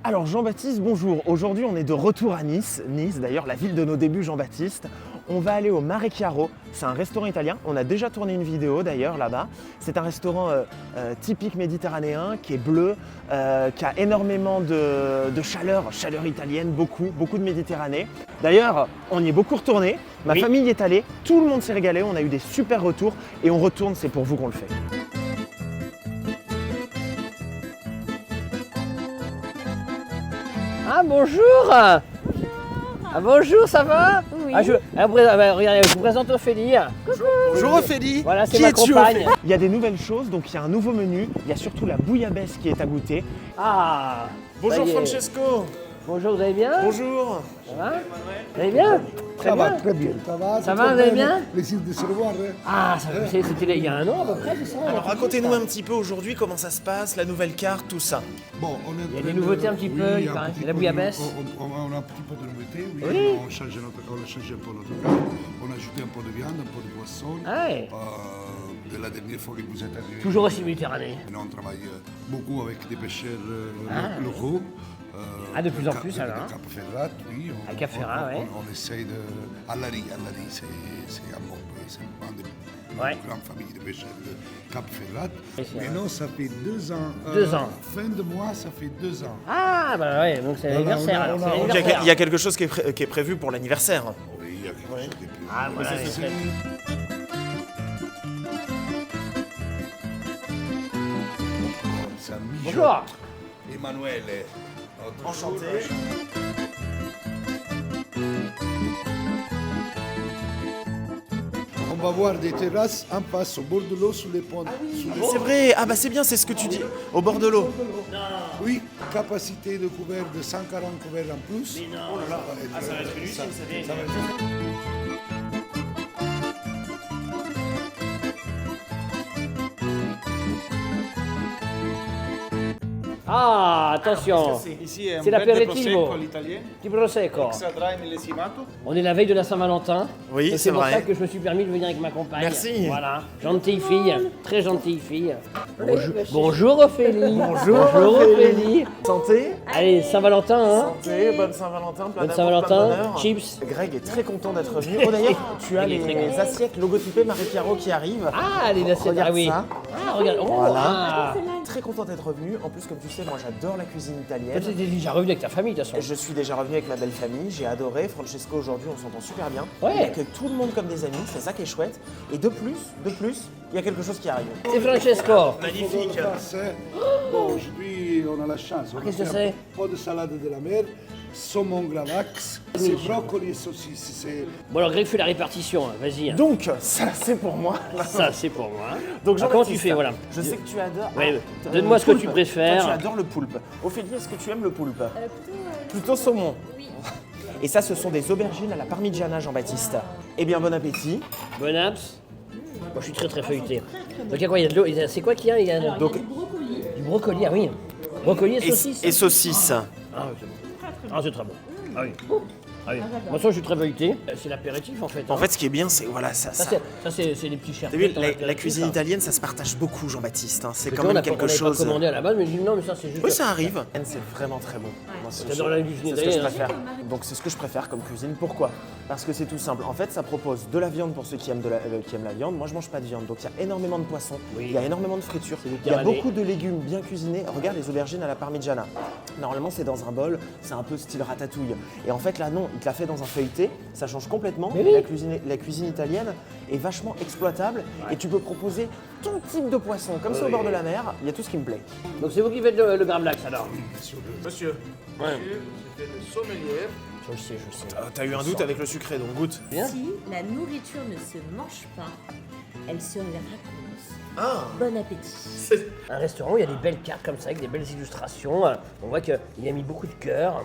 Alors Jean-Baptiste, bonjour. Aujourd'hui, on est de retour à Nice. Nice, d'ailleurs, la ville de nos débuts, Jean-Baptiste. On va aller au Mare Chiaro. C'est un restaurant italien. On a déjà tourné une vidéo d'ailleurs là-bas. C'est un restaurant typique méditerranéen qui est bleu, qui a énormément de chaleur italienne, beaucoup de Méditerranée. D'ailleurs, on y est beaucoup retourné. Ma famille y est allée. Tout le monde s'est régalé. On a eu des super retours et on retourne. C'est pour vous qu'on le fait. Ah bonjour. Ah bonjour, ça va? Oui. Regardez, je vous présente Ophélie. Bonjour Ophélie. Voilà, c'est Qui ma es-tu, compagne. Ophélie ? Il y a des nouvelles choses, donc il y a un nouveau menu. Il y a surtout la bouillabaisse qui est à goûter. Ah. Bonjour ça y est. Francesco. Bonjour, vous allez bien? Bonjour. Ça va? Vous allez bien? Ça va très bien. Ça va, vous allez bien? Plaisir de se revoir. Hein. Ah, c'était il y a un an à peu près, c'est ça? Alors racontez-nous un petit peu aujourd'hui comment ça se passe, la nouvelle carte, tout ça. Bon, Il y a des nouveautés un petit peu, il paraît. petit La peu bouillabaisse. on a un petit peu de nouveautés, oui. Oui. On a changé un peu notre carte. On a ajouté un peu de viande, un peu de poisson. Ah ouais. De la dernière fois que vous êtes arrivé. Toujours aussi Méditerranée. On travaille beaucoup avec des pêcheurs locaux. Ah, de plus en plus, alors. Cap Ferrat, oui. À Cap Ferrat, ouais. On essaye de. Allari, c'est un bon pays, c'est une des Ouais. grandes familles de pêcheurs de Cap Ferrat. Et c'est Maintenant, ça fait 2 ans. 2 ans. Fin de mois, ça fait 2 ans. Ah, bah ouais, donc c'est Voilà, l'anniversaire. alors, c'est Donc l'anniversaire. il y a quelque chose qui est prévu pour l'anniversaire. Oui, il y a quelque chose de plus. Ah, voilà, C'est- C'est un mijote. Bonjour. Emanuele. notre Enchanté. On va voir des terrasses en face au bord de l'eau sous les ponts. C'est vrai, ah bah c'est bien, c'est ce que tu dis, au bord de l'eau. Oui, capacité de couvert de 140 couverts en plus. Ça va être une usine, Ah, attention. Ici è un C'est verde l'aperitivo. prosecco all'italiano, Petit prosecco. extra dry millesimato. On est la veille de la Saint-Valentin. Oui, Et c'est pour vrai. ça que je me suis permis de venir avec ma compagne. Merci. Voilà, gentille fille, très gentille fille. Bonjour Ophélie. Bonjour Ophélie. Santé. Allez, Saint-Valentin, hein. Santé, bonne Saint-Valentin, plein Bonne d'amour, Saint-Valentin, plein d'honneur. chips. Greg est très content d'être venu. Oh d'ailleurs, tu as Il est très les content. assiettes logotypées Mare Chiaro qui arrivent. Ah, les assiettes, Regarde ah oui. ça. Ah, regarde. Oh, Voilà. ah. Très content d'être venu. En plus, comme tu sais, moi j'adore la cuisine Toi, italienne. t'es déjà revenu avec ta famille, de toute façon. Je suis déjà revenu avec ma belle famille, j'ai adoré. Francesco, aujourd'hui, on s'entend super bien. Ouais. Il accueille tout le monde comme des amis, c'est ça qui est chouette. Et de plus, il y a quelque chose qui arrive. C'est Francesco. Magnifique. Bon, aujourd'hui, on a la chance. On a Qu'est-ce que fait c'est? un pot de salade de la mer, saumon gravax, c'est brocoli et saucisses. C'est Bon, alors Greg fait la répartition, hein. Vas-y. Donc, ça c'est pour moi. Ça, c'est pour moi. Donc, Alors, comment tu Jean-Baptiste, fais, voilà. Je sais que tu adores. Ouais, Ah, donne-moi le ce que poulpe. tu préfères. Toi, tu adores le poulpe. Ophélie, est-ce que tu aimes le poulpe Plutôt saumon. saumon. Oui. Et ça, ce sont des aubergines à la parmigiana, Jean-Baptiste. Eh bien, bon appétit. Bon apps. Moi, je suis très feuilleté. Donc, il y a quoi? Il y a de l'eau. C'est quoi qu'il y a? Il y a Donc, du brocoli, ah oui. Brocoli et saucisses. et saucisses. Ah, oui, c'est bon. Ah, c'est très bon. Ah oui. Ah oui. Moi, ça, je suis très feuilleté. C'est l'apéritif, en fait. En hein. fait, ce qui est bien, c'est voilà, ça. Ça, c'est les petits chers. T'as vu, la cuisine italienne, ça se partage beaucoup, Jean-Baptiste. hein. C'est quand même quelque On n'avait chose. pas commandé à la base, mais je dis non, mais ça, c'est juste. Oui, ça arrive. C'est vraiment très bon. Moi, J'adore la cuisine c'est ce que je italienne, hein. préfère. Donc c'est ce que je préfère comme cuisine. Pourquoi? Parce que c'est tout simple. En fait, ça propose de la viande pour ceux qui aiment, qui aiment la viande. Moi, je mange pas de viande. Donc il y a énormément de poissons. Oui. Il y a énormément de fritures. Il y a méditerranéen. beaucoup de légumes bien cuisinés. Regarde les aubergines à la parmigiana. Normalement, c'est dans un bol. C'est un peu style ratatouille. Et en fait, là, non. Il te l'a fait dans un feuilleté. Ça change complètement. Mais oui. La cuisine italienne est vachement exploitable. Et tu peux proposer tout type de poisson. Comme c'est au bord de la mer, il y a tout ce qui me plaît. Donc, c'est vous qui faites le gravlax, alors. Monsieur, c'était le sommelier. Je sais. T'as eu un doute avec le sucré, donc goûte. Bien. Si la nourriture ne se mange pas, elle se raconte. Ah. Bon appétit. Un restaurant où il y a des belles cartes comme ça, avec des belles illustrations. On voit qu'il a mis beaucoup de cœur.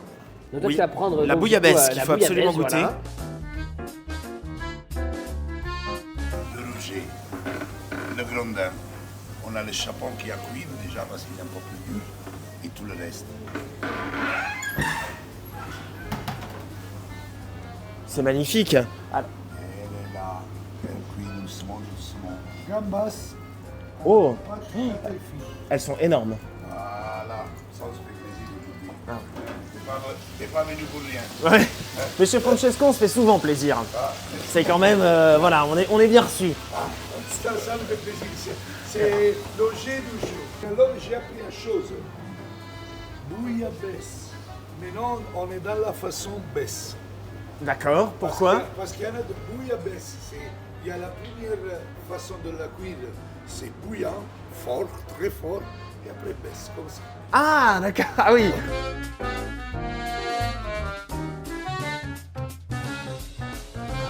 Donc, toi, Oui. tu vas prendre La donc, bouillabaisse du coup, qu'il la faut absolument bouillabaisse, goûter. voilà. le rouget, le grondin. On a le chapon qui a cuit déjà parce qu'il est un peu plus dur. Et tout le reste. C'est magnifique. Alors, Elle est là, elle cuit doucement. Gambas, oh, pas très fine. elles sont énormes. Voilà, ça on se fait plaisir aujourd'hui. t'es pas venu pour rien. Ouais. Mais chez Francesco, on se fait souvent plaisir. C'est quand même, voilà, on est bien reçu. Ça me fait plaisir. C'est l'objet du jeu. Alors j'ai appris une chose. Bouillabaisse. Maintenant, on est dans la façon baisse. D'accord, pourquoi? Parce qu'il y en a de bouillabaisse. Il y a la première façon de la cuire, c'est bouillant, fort, très fort, et après baisse, comme ça. Ah, d'accord, ah oui.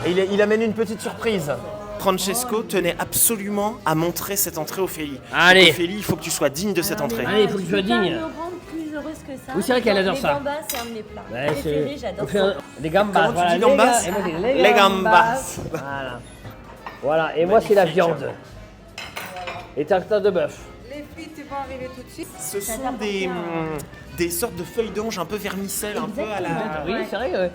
Et il amène une petite surprise. Francesco tenait absolument à montrer cette entrée Ophélie. Allez. Donc, Ophélie, il faut que tu sois digne de cette entrée. Allez, il faut que tu sois Je peux pas digne. me rendre plus heureuse que ça. Oui, c'est vrai qu'elle adore ça. Les gambas, c'est un de mes plats Ouais, préférés, j'adore on fait ça. des gambas. Comment tu voilà, dis gambas? Et moi, j'ai Les gambas. Voilà. Voilà, et moi, c'est la viande. Et tartare de bœuf. Les frites vont arriver tout de suite. Ce sont des sortes de feuilles d'ange un peu vermicelles, un peu à la... Ah oui, c'est vrai, ouais.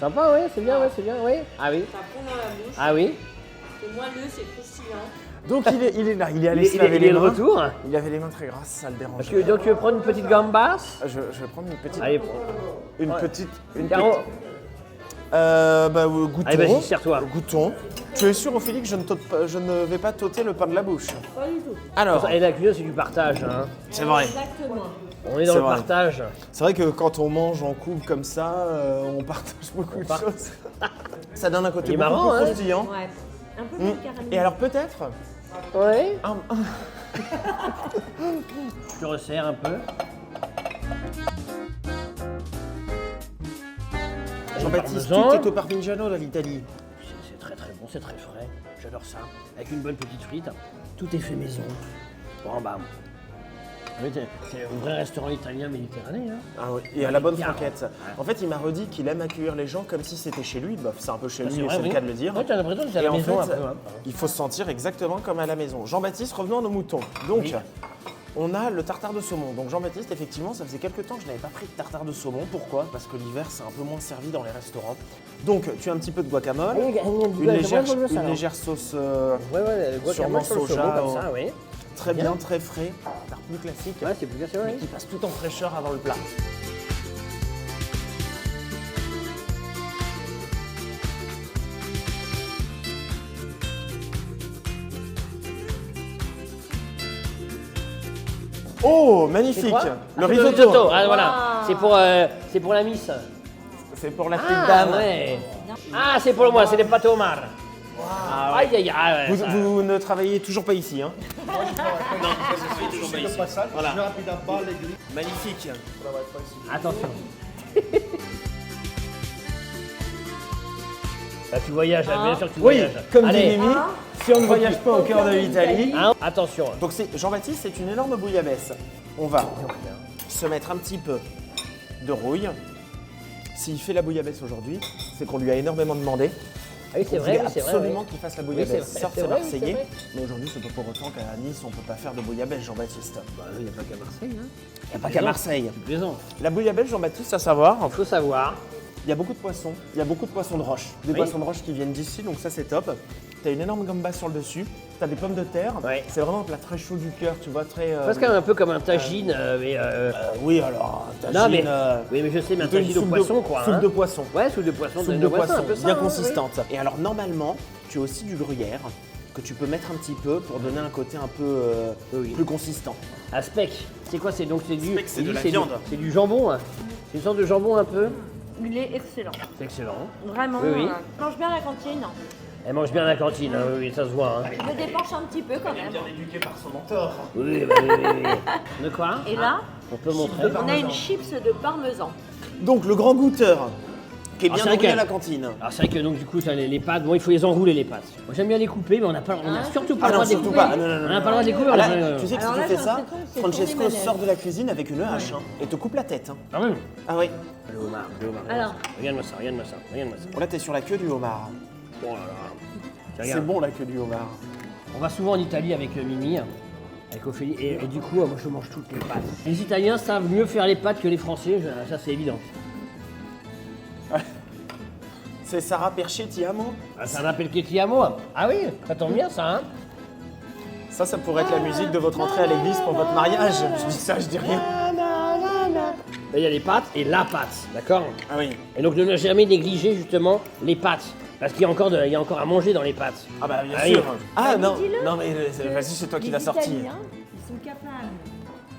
Sympa, ouais, c'est bien, oui. Ah oui. Ça fond dans la bouche, Ah oui. c'est moelleux, c'est croustillant. Donc il est là, il est allé Il se laver est les de mains. retour. Il avait les mains très grasses, ça le dérange. Parce que, donc tu veux prendre une petite gambas? Je vais prendre une petite... Allez, Une Caro. petite... goûtons. Allez, vas-y, serre-toi. Goûtons. Tu es sûr, Ophélie, que je ne vais pas t'ôter le pain de la bouche? Pas du tout. Alors, Et la cuisine, c'est du partage. Hein. c'est vrai. Exactement. On est dans C'est le vrai. partage. C'est vrai que quand on mange en couple comme ça, on partage beaucoup de choses. Ça donne un côté Il est beaucoup marrant, plus hein. croustillant. Ouais. Un peu Mm. plus caramélisé. Et alors peut-être Ouais. un- Je te resserre un peu. Jean-Baptiste, Parmesan. tout est au parmigiano dans l'Italie. C'est très très bon, c'est très frais. J'adore ça. Avec une bonne petite frite. Tout est fait maison. Bon, bah. Oui, c'est un vrai restaurant italien méditerranéen. Hein. Ah oui, et à la bonne Carrément. franquette. En fait, il m'a redit qu'il aime accueillir les gens comme si c'était chez lui. Bah, c'est un peu chez lui, C'est vrai, c'est le oui. cas de le dire. Ouais, tu as l'impression que c'est à Et la en maison fait, un peu. Hein. il faut se sentir exactement comme à la maison. Jean-Baptiste, revenons à nos moutons. Donc, Oui. on a le tartare de saumon. Donc Jean-Baptiste, effectivement, ça faisait quelques temps que je n'avais pas pris de tartare de saumon. Pourquoi? Parce que l'hiver, c'est un peu moins servi dans les restaurants. Donc, tu as un petit peu de guacamole, une légère sauce Ouais, le guacamole sûrement sur le soja, saumon, comme ça, oui. très bien, très frais, tarte plus classique, Ouais, c'est plus cassé, mais oui. qui passe tout en fraîcheur avant le plat. Oh, magnifique! Le risotto. Ah, voilà. Wow. C'est pour la miss. C'est pour la petite Ah, dame. ouais. Ah, c'est pour moi, c'est des pâtes au homard. Ah, aïe, aïe, aïe. Ouais, ça- Vous ne travaillez toujours pas ici, hein? Voilà. Magnifique. Attention. Là, tu voyages, là, bien sûr que tu Oui, voyages. comme dit Allez. Mimi, si on ne voyage pas au cœur de l'Italie. Hein, attention. Donc Jean-Baptiste, c'est une énorme bouillabaisse. On va se mettre un petit peu de rouille. S'il fait la bouillabaisse aujourd'hui, c'est qu'on lui a énormément demandé. Ah oui, c'est On vrai, voulait oui, c'est vrai. absolument oui. qu'il fasse la Oui, bouillabaisse. c'est vrai, Certes, c'est c'est vrai, oui, c'est marseillais, vrai. mais aujourd'hui, c'est pas pour autant qu'à Nice, on ne peut pas faire de bouillabaisse, Jean-Baptiste. Bah, il n'y a pas qu'à Marseille. Hein. Il n'y a pas qu'à Marseille. Tu plaisantes. La bouillabaisse, Jean-Baptiste, à savoir, Il faut savoir. il y a beaucoup de poissons. Il y a beaucoup de poissons de roche. Des Oui. poissons de roche qui viennent d'ici, donc ça, c'est top. Tu as une énorme gamba sur le dessus. Tu as des pommes de terre. Ouais. C'est vraiment un plat très chaud du cœur, tu vois, très... Presque quand même un peu comme un tagine, mais. oui, alors, Non, mais. tagine, Oui, mais je sais, mais un plutôt une tagine au soupe poisson, de, quoi. soupe hein. de poisson. Ouais, soupe de poisson. Soupe de poisson, un peu ça, bien hein, consistante. Et alors, normalement, tu as aussi du gruyère que tu peux mettre un petit peu pour donner un côté un peu Oui. plus consistant. oui. À speck. C'est quoi? C'est donc c'est du. Speck, c'est il de dit, la du- viande. C'est du jambon. Hein. C'est une sorte de jambon un peu. Il est excellent. C'est excellent. Vraiment. Oui, oui. Mange bien à la cantine. Elle mange bien à la cantine, hein, oui, ça se voit. Hein. Je me dépenche un petit peu quand même. éduqué par son mentor. Oui, bah, oui. De quoi? Et là, On peut montrer. on a une chips de parmesan. Donc, le grand goûteur, qui est Ah, bien c'est vrai nourri que- à la cantine. Alors c'est vrai que donc du coup ça, les pâtes, bon il faut les enrouler les pâtes. Moi j'aime bien les couper mais on n'a surtout pas Ah le non, droit de les surtout couper. pas. Non, non, non, On n'a non. pas le droit de les couper. Ah on là, a- tu sais que Alors si là, tu fais j'ai ça, l'impression que c'est pour Francesco des manèges. sort de la cuisine avec une hache hein, et te coupe la tête. Hein. Ah oui. Ah oui. Le homard, le homard. Alors. Regarde-moi ça, regarde-moi ça, regarde-moi ça. Bon, là, t'es sur la queue du homard. Bon alors. C'est Regarde. bon, la queue du homard. On va souvent en Italie avec Mimi, avec Ophélie, et du coup moi je mange toutes les pâtes. Les Italiens savent mieux faire les pâtes que les Français, ça c'est évident. C'est Sarah Perché, ti amo. Ah, ça rappelle que ti amo. Ah oui, ça tombe bien ça, hein. Ça pourrait être la musique de votre entrée à l'église pour votre mariage. Je dis ça, je dis rien. Là, il y a les pâtes et la pâte, d'accord? Ah oui. Et donc, ne jamais négliger justement les pâtes. Parce qu'il y a encore, il y a encore à manger dans les pâtes. Ah bah bien Ah sûr. oui. Ah non, dis-le. non mais vas-y, c'est toi qui l'as sorti. Les Italiens, ils sont capables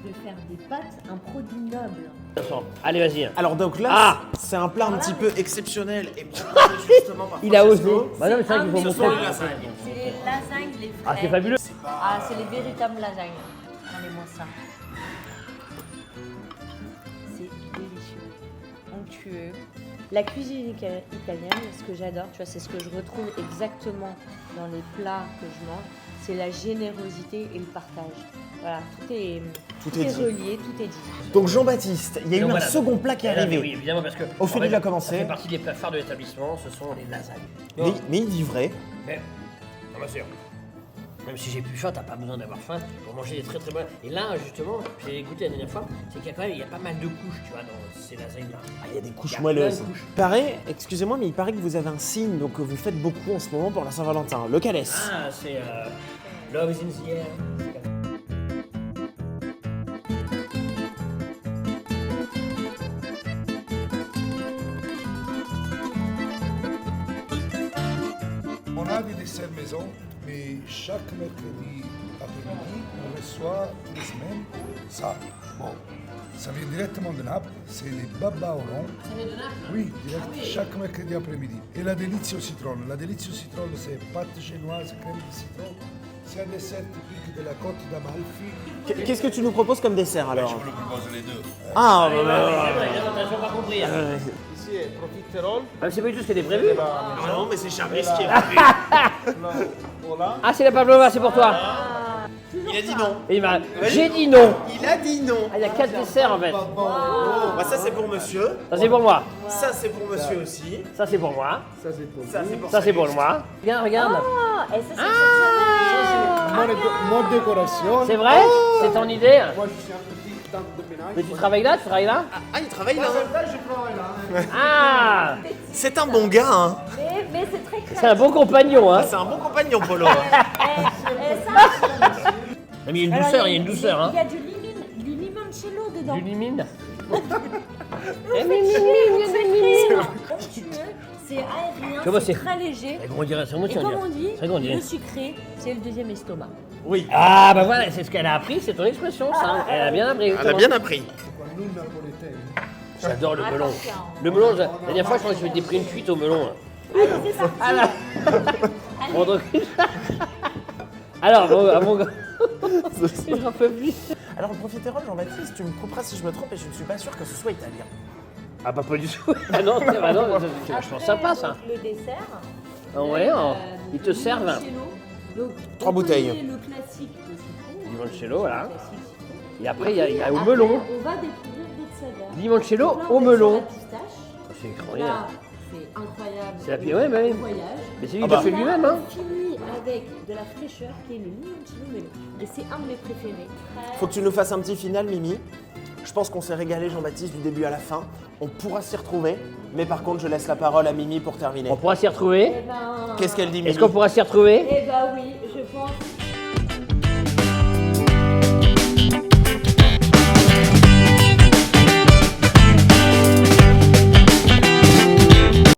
de faire des pâtes un produit noble. Allez, vas-y. Alors donc là, Ah c'est un plat un petit peu exceptionnel et proposé justement par Il a osé. Francesco. Bah non, mais c'est vrai qu'il faut Ce montrer. sont les lasagnes, les vraies. Ah, c'est fabuleux. Ah, c'est les véritables lasagnes. Regardez-moi ça. C'est délicieux, onctueux. La cuisine italienne, ce que j'adore, tu vois, c'est ce que je retrouve exactement dans les plats que je mange, c'est la générosité et le partage. Voilà, tout est dit. relié, tout est dit. Donc Jean-Baptiste, il y a eu Donc un voilà. second plat qui est Ah, mais arrivé. oui, évidemment, parce que. Au fait, en il a commencé. Ça fait partie des plats phares de l'établissement, ce sont les lasagnes. Mais il dit vrai. Mais, non, bien sûr. Même si j'ai plus faim, t'as pas besoin d'avoir faim pour manger des très très bonnes. Et là, justement, j'ai goûté la dernière fois, c'est qu'il y a quand même, il y a pas mal de couches, tu vois, dans ces lasagnes-là. Ah, il y a des couches Il y a moelleuses. plein de couches. Il paraît, excusez-moi, mais il paraît que vous avez un signe donc que vous faites beaucoup en ce moment pour la Saint-Valentin. Le calès. Ah, c'est Love is in the air. On a des desserts maison, mais chaque mercredi après-midi, on reçoit tous les semaines ça. Bon, ça vient directement de Naples, c'est les baba au rond. Ça vient de Naples? Oui, direct, chaque mercredi après-midi. Et la delizia au citron. La delizia au citron, c'est pâte génoise, crème de citron. C'est un dessert typique de la côte d'Amalfi. Qu'est-ce que tu nous proposes comme dessert alors? Je vous le propose les deux. Ah, T'as toujours pas compris. Hein. Ici est profiterole. Même si c'est pas du tout ce qui était prévu. non, mais c'est Charles qui est Voilà. Ah, c'est la pavlova, c'est pour toi. Il a dit non. Et j'ai dit non. Il a dit non. Ah, il y a 4 desserts en fait. Bah ça c'est pour monsieur. Ça c'est pour moi. Ça c'est pour monsieur aussi. Ça c'est pour moi. Ça c'est pour Ça c'est pour Ça c'est pour moi. Regarde, regarde. Ah, et ça, c'est exceptionnel. Mon décoration. C'est vrai? C'est ton idée? Moi je suis un petit temps de ménage. Mais tu travailles là? Tu travailles là? Ah, il travaille là. Je travaille là. Ah! C'est un bon gars, hein. Mais c'est très créatif. C'est un bon compagnon, hein? C'est un bon compagnon, Polo. Et ça, Mais il y a une alors, douceur, il y a une douceur, hein? Il y a du limoncello dedans. Du limine. C'est aérien, Comment c'est c'est- très léger. C'est comment dire? C'est comment Et tu comme dis? on dit, C'est comment dire? le sucré, c'est le deuxième estomac. Oui. Ah, bah voilà, c'est ce qu'elle a appris, c'est ton expression, ça. Elle a bien appris. Elle a bien appris. Nous napolitains. J'adore le melon. Attention. Le melon, la dernière fois, je crois que je m'étais pris une cuite au melon. Là. Allez, c'est parti. Ah là. Bon, donc- Alors, bon, à mon gars. J'en peux plus. Alors, le profiterole, Jean-Baptiste, tu me couperas si je me trompe et je ne suis pas sûr que ce soit italien. Ah, bah pas du tout. Ah non, bah non, c'est vachement sympa ça. Donc, le dessert. Ah ouais, ils te servent. limoncello. Donc, 3 on bouteilles. connaît le classique de citron. Limoncello, voilà. Le classique citron. Et après, il y a au Après, melon. On va découvrir d'autres saveurs. Limoncello Donc là, au on est sur melon. la pistache. C'est incroyable. Là, c'est incroyable. C'est la pi- ouais, bah oui. Le voyage. Mais c'est lui Ah qui a bah. fait lui-même, hein. On finit avec de la fraîcheur qui est le limoncello melon. Et c'est un de mes préférés. Faut que tu nous fasses un petit final, Mimi. Je pense qu'on s'est régalé, Jean-Baptiste, du début à la fin. On pourra s'y retrouver. Mais par contre, je laisse la parole à Mimi pour terminer. On pourra s'y retrouver. Eh ben, Qu'est-ce qu'elle dit, Mimi? Est-ce qu'on pourra s'y retrouver? Eh ben oui,